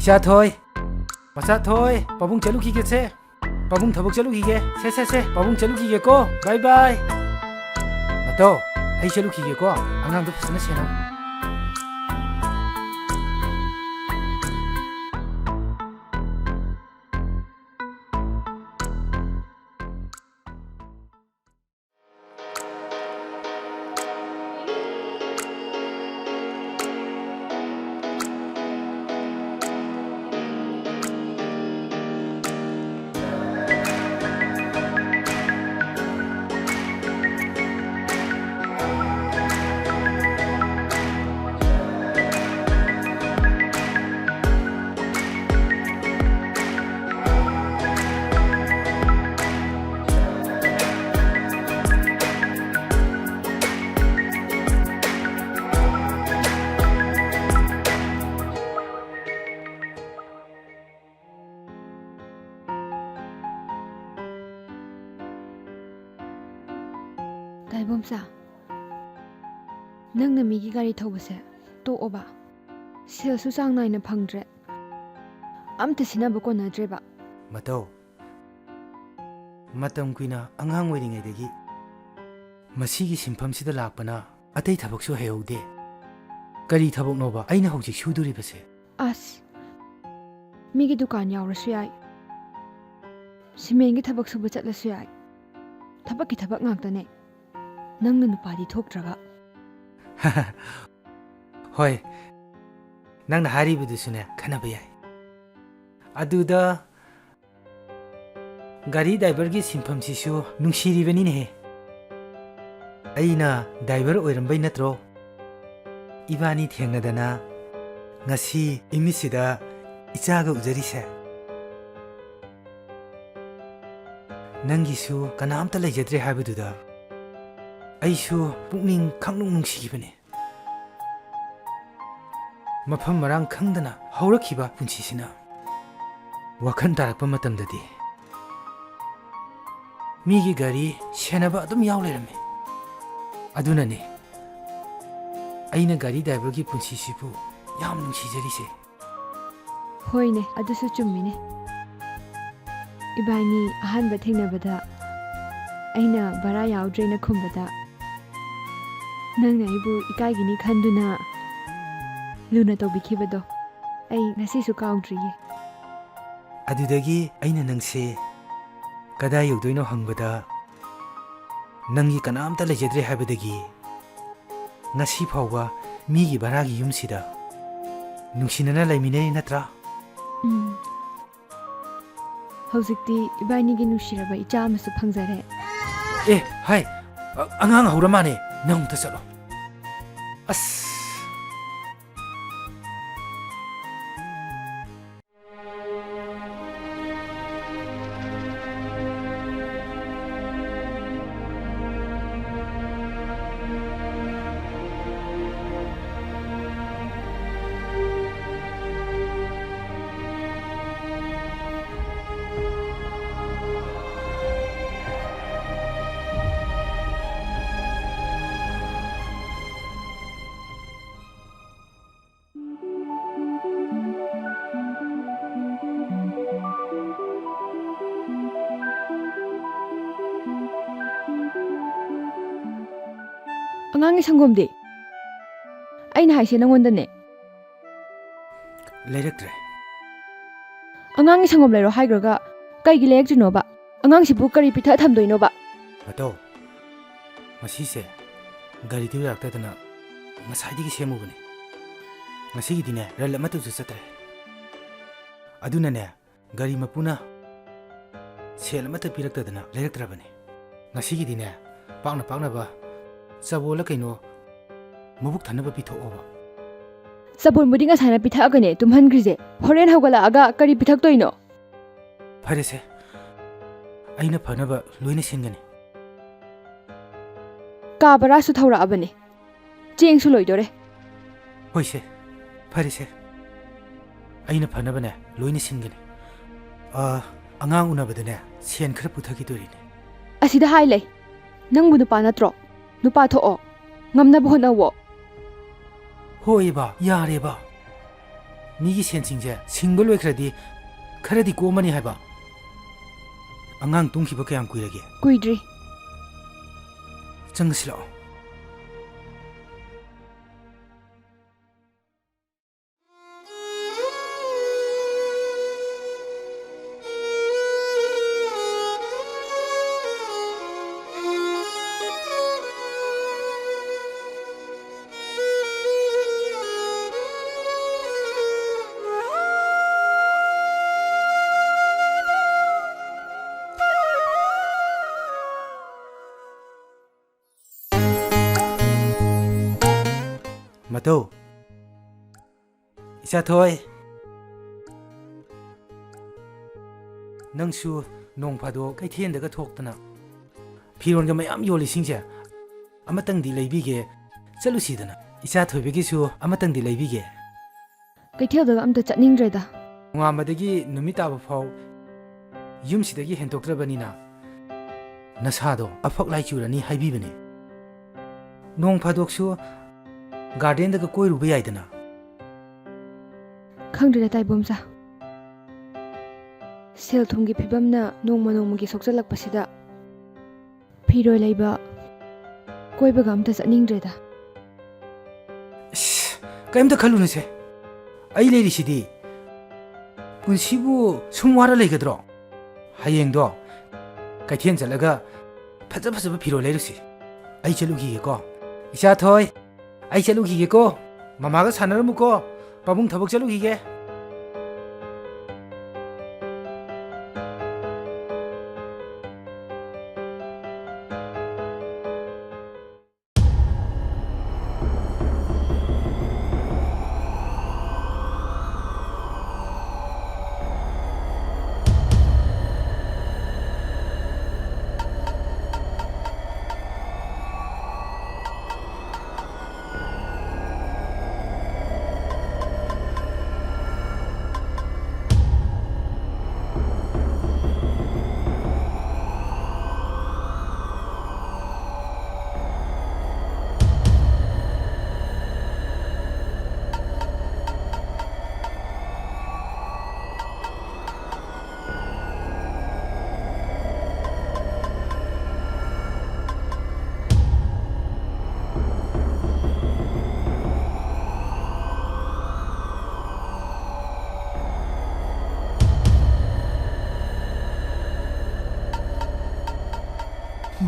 मचा थोय पाबुंग चलू की से पाबुंग थबुक चलू की से पाबुंग चलू की को बाय बाय मतो आई चलू की को अंगाम दो फसना सेना Daibomsa, nang na migi gari thobase to oba sel su sang nai na phangdre amta sinaba ko na dreba मतो मतम कुइना अंगांग ओइरिङै देगी मसीगी सिंफमसिदा लाकपना अतै थबकसु हेउदे करी थबक नोबा अइना हौजिक सुदुरि बसे as migi dukan yaurasu yai simengi thabak suba chatlasu yai thabak ki thabak ngaktane nang na nupadi thoktraga होय नंगना हारिबदुसुने खनबा याय अदुदा गाड़ी driver की सिंफम सिसु नुंसिरिबनिने हे अइना ड्राइवर ओइरंबै नत्रो इबानी थेंगदना ngasi imisida ichaga ujarise nangisu kanamta lejadre habiduda aisu pukning khangnung nungsibane mafam marang khangdana haurakhiba punsisina wakhan tarakpa matamdadi migi gari senaba adum yawlerame adunane aina gari driver gi punsisibu yam nungsijari hoine adusu chummine ibani ahan ba thengnabada aina bara yaudre na khumbada nang naibu ikai gini khanduna luna tobikhibado ai ngasi su kaudriye adudagi aina nangse kada yugdoino hangbada nangi kanamta lejadre habadagi ngasi phawba migi baragi yumsida nungsinana laimine natra hojikti ibani gi nushiraba icha amasu phangjare hai angang hauramane nang ta chalo as angangi sangomdi aina haise nangondane leiraktre angangi sangom lero haigraga kaigi leakjinoba angang sibu kari pitha thamdoinoba mato masise gari tu yaktadana masai gi semubane ngasi gi dine rel matu ju chatre aduna ne gari mapuna sel mata piraktadana leiraktrabane ngasi gi dine pakna ba sabola kaino mabuk thanaba pithoba sabon mudinga sana pitha agane tumhan grije horen hawgala aga kari pithak toino farese aina phanaba loina singani ka bara su thawra abane cheng su loidore hoise farese aina phanaba ne loina singani angang unabadane sen khara puthaki dorine asida hailai nangbu nupa natro nupa tho'o ngamna bhona wo होइबा यारेबा ꯃꯤꯒꯤ ꯁꯦꯟꯁꯤꯡꯁꯦ ꯁꯤꯡꯕ ꯂꯣꯏꯈ꯭ꯔꯗꯤ ꯈꯔꯗꯤ ꯀꯣꯝꯃꯅꯤ ꯍꯥꯏꯕ ꯑꯉꯥꯡ ꯇꯨꯝꯈꯤꯕ ꯀꯌꯥꯝ ꯀꯨꯏꯔꯒꯦ ꯀꯨꯏꯗ꯭ꯔꯤ ꯆꯪꯉꯁꯤ ꯂꯥꯛꯑꯣ ꯃꯇꯧ ꯏꯆꯥꯊꯣꯏ ꯅꯪꯁꯨ ꯅꯣꯡ ꯐꯥꯗꯣꯛ ꯀꯩꯊꯦꯜꯗꯒ ꯊꯣꯛꯇꯅ ꯐꯤꯔꯣꯟꯒ ꯃꯌꯥꯝ ꯌꯣꯜꯂꯤꯁꯤꯡꯁꯦ ꯑꯃꯇꯪꯗꯤ ꯂꯩꯕꯤꯒꯦ ꯆꯠꯂꯨꯁꯤꯗꯅ ꯏꯆꯥꯊꯣꯏꯕꯒꯤꯁꯨ ꯑꯃꯇꯪꯗꯤ ꯂꯩꯕꯤꯒꯦ ꯀꯩꯊꯦꯜꯗꯒ ꯑꯝꯇ ꯆꯠꯅꯤꯡꯗ꯭ꯔꯦꯗ ꯅꯣꯡꯉꯥꯟꯕꯗꯒꯤ ꯅꯨꯃꯤꯠ ꯇꯥꯕ ꯐꯥꯎ ꯌꯨꯝꯁꯤꯗꯒꯤ ꯍꯦꯟꯗꯣꯛꯇ꯭ꯔꯕꯅꯤꯅ ꯅꯁꯥꯗꯣ ꯑꯐꯛ ꯂꯥꯏꯆꯨꯔꯅꯤ ꯍꯥꯏꯕꯤꯕꯅꯦ ꯅꯣꯡ ꯐꯥꯗꯣꯛꯁꯨ ꯒꯥꯔꯗꯦꯟꯗꯒ ꯀꯣꯏꯔꯨꯕ ꯌꯥꯏꯗꯅ ꯈꯪꯗ꯭ꯔꯦꯗ ꯇꯥꯏꯕꯣꯝꯆꯥ ꯁꯦꯜ ꯊꯨꯝꯒꯤ ꯐꯤꯕꯝꯅ ꯅꯣꯡꯃ ꯅꯣꯡꯃꯒꯤ ꯁꯣꯛꯆꯜꯂꯛꯄꯁꯤꯗ ꯐꯤꯔꯣꯏ ꯂꯩꯕ ꯀꯣꯏꯕꯒ ꯑꯝꯇ ꯆꯠꯅꯤꯡꯗ꯭ꯔꯦꯗ ꯀꯩꯝꯇ ꯈꯜꯂꯨꯅꯨꯁꯦ ꯑꯩ ꯂꯩꯔꯤꯁꯤꯗꯤ ꯄꯨꯟꯁꯤꯕꯨ ꯁꯨꯝ ꯋꯥꯔ ꯂꯩꯒꯗ꯭ꯔꯣ ꯍꯌꯦꯡꯗꯣ ꯀꯩꯊꯦꯜ ꯆꯠꯂꯒ ꯐꯖ ꯐꯖꯕ ꯐꯤꯔꯣꯜ ꯂꯩꯔꯨꯁꯤ ꯑꯩ ꯆꯠꯂꯨꯈꯤꯒꯦꯀꯣ ꯏꯆꯥꯊꯣꯏ ꯑꯩ ꯆꯠꯂꯨꯈꯤꯒꯦꯀꯣ ꯃꯃꯥꯒ ꯁꯥꯟꯅꯔꯝꯃꯨꯀꯣ ꯄꯥꯕꯨꯡ ꯊꯕꯛ ꯆꯠꯂꯨꯈꯤꯒꯦ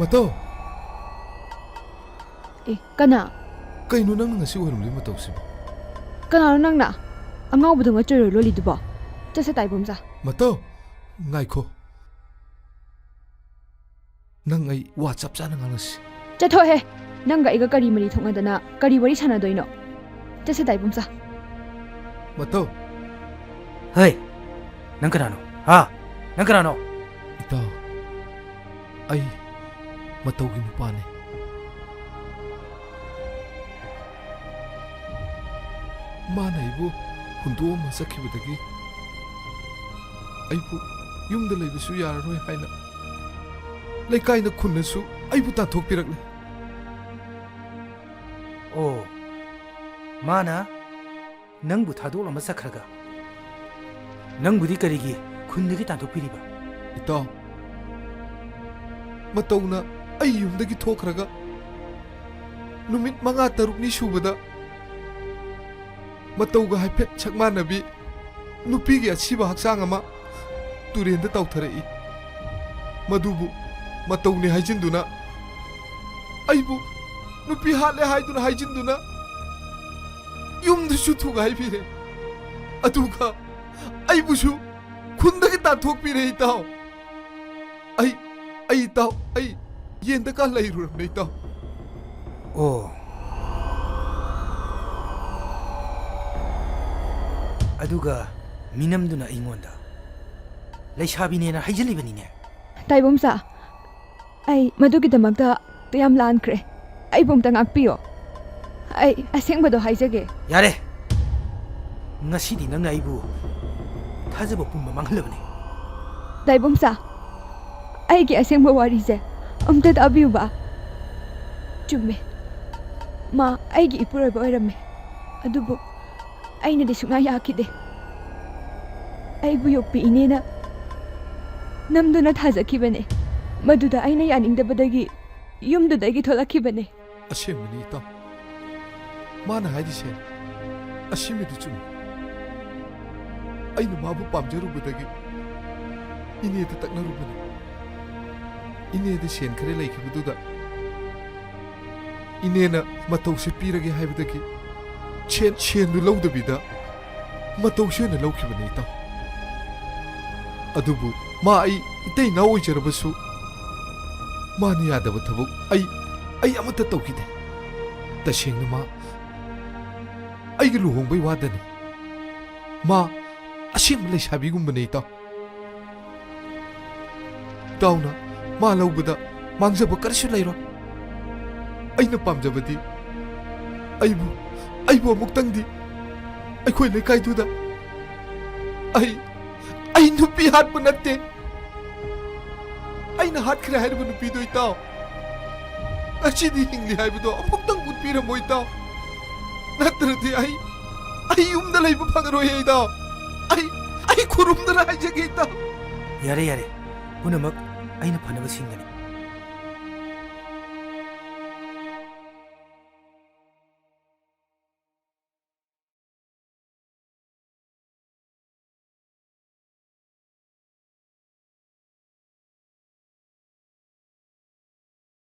ꯃꯇꯧ ꯀꯅꯥ ꯀꯩꯅꯣ ꯅꯪꯅ ꯉꯁꯤ ꯑꯣꯏꯔꯝꯂꯤꯕ ꯃꯇꯧꯁꯤꯕꯨ ꯀꯅꯥꯅꯣ ꯅꯪꯅ ꯑꯉꯥꯎꯕꯗꯧꯅ ꯆꯣꯏꯔꯣꯏ ꯂꯣꯜꯂꯤꯗꯨꯕꯣ ꯆꯠꯁꯦ ꯇꯥꯏꯕꯣꯝꯆꯥ ꯃꯇꯧ ꯉꯥꯏꯈꯣ ꯅꯪ ꯑꯩ ꯋꯥ ꯆꯞ ꯆꯥꯅ ꯉꯥꯡꯅꯁꯤ ꯆꯠꯊꯣꯛꯍꯦ ꯅꯪꯒ ꯑꯩꯒ ꯀꯔꯤ ꯃꯔꯤ ꯊꯣꯛꯅꯗꯅ ꯀꯔꯤ ꯋꯥꯔꯤ ꯁꯥꯟꯅꯗꯣꯏꯅꯣ ꯆꯠꯁꯦ ꯇꯥꯏꯕꯣꯝꯆꯥ ꯃꯇꯧ ꯍꯩ ꯅꯪ ꯀꯅꯥꯅꯣ ꯅꯪ ꯀꯅꯥꯅꯣ ꯏꯇꯥꯎ ꯑꯩ ꯃꯇꯧꯒꯤ ꯅꯨꯄꯥꯅꯤ ꯃꯥꯅ ꯑꯩꯕꯨ ꯍꯨꯟꯗꯣꯛꯑꯝꯃ ꯆꯠꯈꯤꯕꯗꯒꯤ ꯑꯩꯕꯨ ꯌꯨꯝꯗ ꯂꯩꯕꯁꯨ ꯌꯥꯔꯔꯣꯏ ꯍꯥꯏꯅ ꯂꯩꯀꯥꯏꯅ ꯈꯨꯟꯅꯁꯨ ꯑꯩꯕꯨ ꯇꯥꯟꯊꯣꯛꯄꯤꯔꯛꯂꯦ ꯑꯣ ꯃꯥꯅ ꯅꯪꯕꯨ ꯊꯥꯗꯣꯛꯂꯝꯕ ꯆꯠꯈ꯭ꯔꯒ ꯅꯪꯕꯨꯗꯤ ꯀꯔꯤꯒꯤ ꯈꯨꯟꯗꯒꯤ ꯇꯥꯟꯊꯣꯛꯄꯤꯔꯤꯕ ꯏꯇꯥꯎ ꯃꯇꯧꯅ ꯑꯩ ꯌꯨꯝꯗꯒꯤ ꯊꯣꯛꯈ꯭ꯔꯒ ꯅꯨꯃꯤꯠ 5-6ꯅꯤ ꯁꯨꯕꯗ ꯃꯇꯧꯒ ꯍꯥꯏꯐꯦꯠ ꯁꯛꯃꯥꯟꯅꯕꯤ ꯅꯨꯄꯤꯒꯤ ꯑꯁꯤꯕ ꯍꯛꯆꯥꯡ ꯑꯃ ꯇꯨꯔꯦꯟꯗ ꯇꯥꯎꯊꯔꯛꯏ ꯃꯗꯨꯕꯨ ꯃꯇꯧꯅꯤ ꯍꯥꯏꯖꯤꯟꯗꯨꯅ ꯑꯩꯕꯨ ꯅꯨꯄꯤ ꯍꯥꯠꯂꯦ ꯍꯥꯏꯗꯨꯅ ꯍꯥꯏꯖꯤꯟꯗꯨꯅ ꯌꯨꯝꯗꯁꯨ ꯊꯨꯒꯥꯏꯕꯤꯔꯦ ꯑꯗꯨꯒ ꯑꯩꯕꯨꯁꯨ ꯈꯨꯟꯗꯒꯤ ꯇꯥꯟꯊꯣꯛꯄꯤꯔꯦ ꯏꯇꯥꯎ ꯑꯩ ꯏꯇꯥꯎ ꯑꯩ ꯌꯦꯟꯗꯀ ꯂꯩꯔꯨꯔꯕꯅꯦ ꯏꯇꯥꯎ ꯑꯣ ꯑꯗꯨꯒ ꯃꯤꯅꯝꯗꯨꯅ ꯑꯩꯉꯣꯟꯗ ꯂꯩꯁꯥꯕꯤꯅꯦꯅ ꯍꯩꯖꯤꯜꯂꯤꯕꯅꯤꯅꯦ ꯇꯥꯏꯕꯣꯝꯆꯥ ꯑꯩ ꯃꯗꯨꯒꯤꯗꯃꯛꯇ ꯌꯥꯝ ꯂꯥꯟꯈ꯭ꯔꯦ ꯑꯩꯕꯨ ꯑꯝꯇ ꯉꯥꯛꯄꯤꯌꯣ ꯑꯩ ꯑꯁꯦꯡꯕꯗꯣ ꯍꯥꯏꯖꯒꯦ ꯌꯥꯔꯦ ꯉꯁꯤꯗꯤ ꯅꯪꯅ ꯑꯩꯕꯨ ꯊꯥꯖꯕ ꯄꯨꯝꯕ ꯃꯥꯡꯍꯜꯂꯕꯅꯤ ꯇꯥꯏꯕꯣꯝꯆꯥ ꯑꯩꯒꯤ ꯑꯁꯦꯡꯕ ꯋꯥꯔꯤꯁꯦ ꯑꯝꯇ ꯇꯥꯕꯤꯌꯨꯕ ꯆꯨꯝꯃꯦ ꯃꯥ ꯑꯩꯒꯤ ꯏꯄꯨꯔꯣꯏꯕ ꯑꯣꯏꯔꯝꯃꯦ ꯑꯗꯨꯕꯨ ꯑꯩꯅꯗꯤ ꯁꯨꯡꯌꯥ ꯌꯥꯈꯤꯗꯦ ꯑꯩꯕꯨ ꯌꯣꯛꯄꯤ ꯏꯅꯦꯅ ꯅꯝꯗꯨꯅ ꯊꯥꯖꯈꯤꯕꯅꯦ ꯃꯗꯨꯗ ꯑꯩꯅ ꯌꯥꯅꯤꯡꯗꯕꯗꯒꯤ ꯌꯨꯝꯗꯨꯗꯒꯤ ꯊꯣꯛꯂꯛꯈꯤꯕꯅꯦ ꯑꯁꯦꯡꯕꯅꯤ ꯏꯇꯥꯎ ꯃꯥꯅ ꯍꯥꯏꯔꯤꯁꯦ ꯑꯁꯤꯃꯗꯤ ꯆꯨꯝꯃꯤ ꯑꯩꯅ ꯃꯥꯕꯨ ꯄꯥꯝꯖꯔꯨꯕꯗꯒꯤ ꯏꯅꯦꯗ ꯇꯛꯅꯔꯨꯕꯅꯤ ꯏꯅꯦꯗ ꯁꯦꯟ ꯈꯔ ꯂꯩꯈꯤꯕꯗꯨꯗ ꯏꯅꯦꯅ ꯃꯇꯧꯁꯦ ꯄꯤꯔꯒꯦ ꯍꯥꯏꯕꯗꯒꯤ ꯁꯦꯟꯗꯨ ꯂꯧꯗꯕꯤꯗ ꯃꯇꯧꯁꯦ ꯑꯣꯏꯅ ꯂꯧꯈꯤꯕꯅꯤ ꯏꯇꯥꯎ ꯑꯗꯨꯕꯨ ꯃꯥ ꯑꯩ ꯏꯇꯩ ꯏꯅꯥꯎ ꯑꯣꯏꯖꯔꯕꯁꯨ ꯃꯥꯅ ꯌꯥꯗꯕ ꯊꯕꯛ ꯑꯩ ꯑꯃꯠꯇ ꯇꯧꯈꯤꯗꯦ ꯇꯁꯦꯡꯅ ꯃꯥ ꯑꯩꯒ ꯂꯨꯍꯣꯡꯕꯩ ꯋꯥꯗꯅꯤ ꯃꯥ ꯑꯁꯦꯡꯕ ꯂꯩꯁꯥꯕꯤꯒꯨꯝꯕꯅꯤ ꯏꯇꯥꯎ ꯏꯇꯥꯎꯅ ꯃꯥ ꯂꯧꯕꯗ ꯃꯥꯡꯖꯕ ꯀꯔꯤꯁꯨ ꯂꯩꯔꯣꯏ ꯑꯩꯅ ꯄꯥꯝꯖꯕꯗꯤ ꯑꯩꯕꯨ ꯑꯃꯨꯛꯇꯪꯗꯤ ꯑꯩꯈꯣꯏ ꯂꯩꯀꯥꯏꯗꯨꯗ ꯑꯩ ꯅꯨꯄꯤ ꯍꯥꯠꯄ ꯅꯠꯇꯦ ꯑꯩꯅ ꯍꯥꯠꯈ꯭ꯔꯦ ꯍꯥꯏꯔꯤꯕ ꯅꯨꯄꯤꯗꯣ ꯏꯇꯥꯎ ꯉꯁꯤꯗꯤ ꯍꯤꯡꯂꯤ ꯍꯥꯏꯕꯗꯣ ꯑꯃꯨꯛꯇꯪ ꯎꯠꯄꯤꯔꯝꯃꯣ ꯏꯇꯥꯎ ꯅꯠꯇ꯭ꯔꯗꯤ ꯑꯩ ꯌꯨꯝꯗ ꯂꯩꯕ ꯐꯪꯉꯔꯣꯏ ꯏꯇꯥꯎ ꯑꯩ ꯈꯨꯔꯨꯝꯗꯅ ꯍꯥꯏꯖꯒꯦ ꯏꯇꯥꯎ ꯌꯥꯔꯦ ꯌꯥꯔꯦ ꯄꯨꯝꯅꯃꯛ ꯑꯩꯅ ꯐꯅꯕ ꯁꯤꯟꯒꯅꯤ